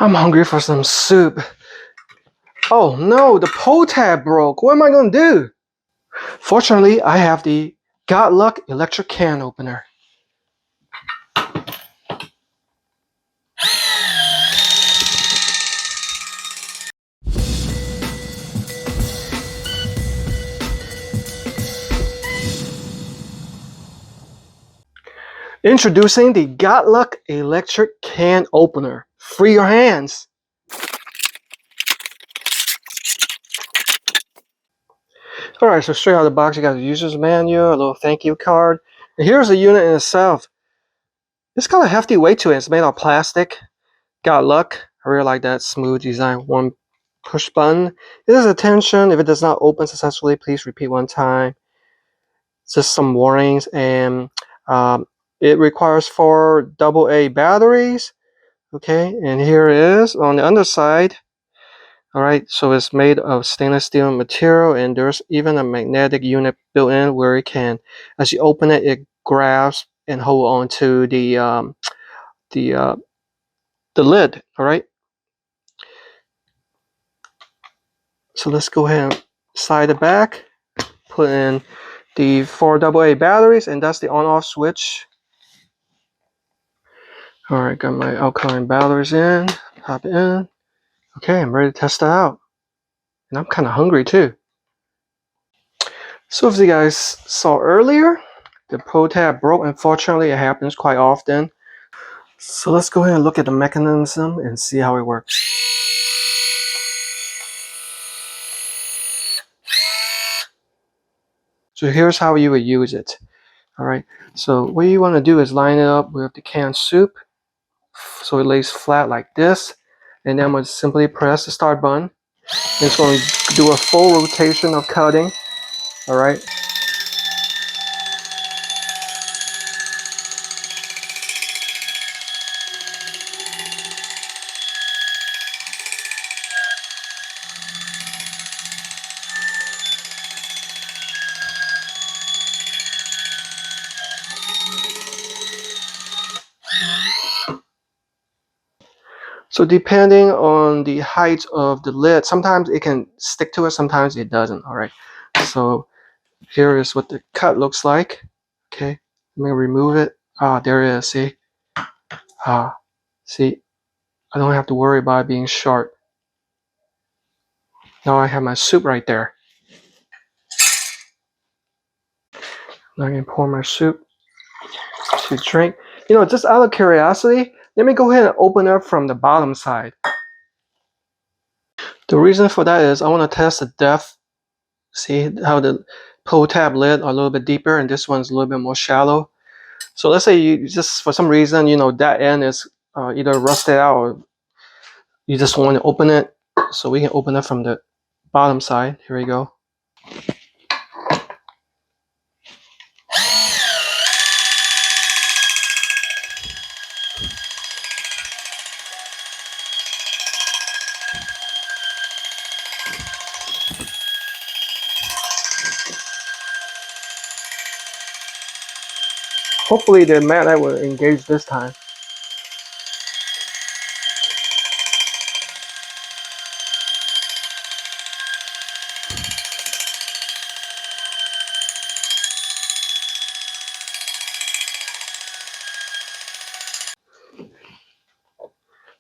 I'm hungry for some soup. Oh no, the pull tab broke. What am I gonna do? Fortunately, I have the Got Luck electric can opener. Introducing the Got Luck electric can opener. Free your hands. Alright, so straight out of the box, you got the user's manual, a little thank you card. And here's the unit in itself. It's got a hefty weight to it. It's made out of plastic. Got Luck. I really like that smooth design. One push button. It has attention. If it does not open successfully, please repeat one time. Just some warnings, and it requires 4 AA batteries. Okay, and here it is on the underside. All right, so it's made of stainless steel material, and there's even a magnetic unit built in where it can, as you open it, it grabs and hold on to the lid. All right. So let's go ahead and slide it back, put in the 4 AA batteries, and that's the on-off switch. All right, got my alkaline batteries in, pop it in. Okay, I'm ready to test that out. And I'm kind of hungry too. So as you guys saw earlier, the pull tab broke. Unfortunately, it happens quite often. So let's go ahead and look at the mechanism and see how it works. So here's how you would use it. All right, so what you want to do is line it up with the canned soup so it lays flat like this, and then I'm going to simply press the start button. It's going to do a full rotation of cutting. All right. So depending on the height of the lid, sometimes it can stick to it, sometimes it doesn't. All right. So here is what the cut looks like. Okay. I'm gonna remove it. There it is. See? See? I don't have to worry about it being sharp. Now I have my soup right there. Now I can pour my soup to drink. You know, just out of curiosity, let me go ahead and open up from the bottom side. The reason for that is I want to test the depth. See how the pull tab lid are a little bit deeper and this one's a little bit more shallow. So let's say you just, for some reason, you know, that end is either rusted out or you just want to open it. So we can open it from the bottom side. Here we go. Hopefully the magnet will engage this time.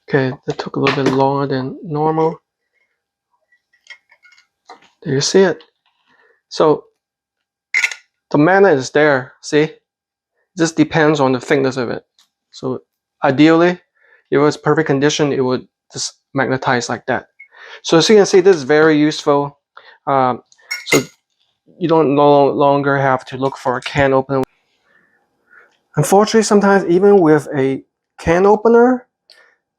Okay, that took a little bit longer than normal. Do you see it? So the magnet is there, see? It just depends on the thickness of it. So ideally, if it was perfect condition, it would just magnetize like that. So as you can see, this is very useful. So you don't no longer have to look for a can opener. Unfortunately, sometimes even with a can opener,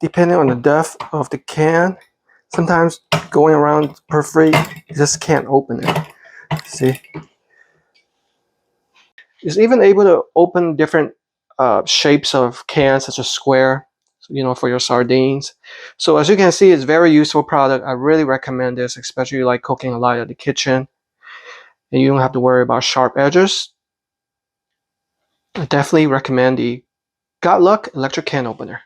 depending on the depth of the can, sometimes going around periphery, you just can't open it. See? It's even able to open different shapes of cans, such as square, you know, for your sardines. So as you can see, it's a very useful product. I really recommend this, especially like cooking a lot at the kitchen, and you don't have to worry about sharp edges. I definitely recommend the Got Luck electric can opener.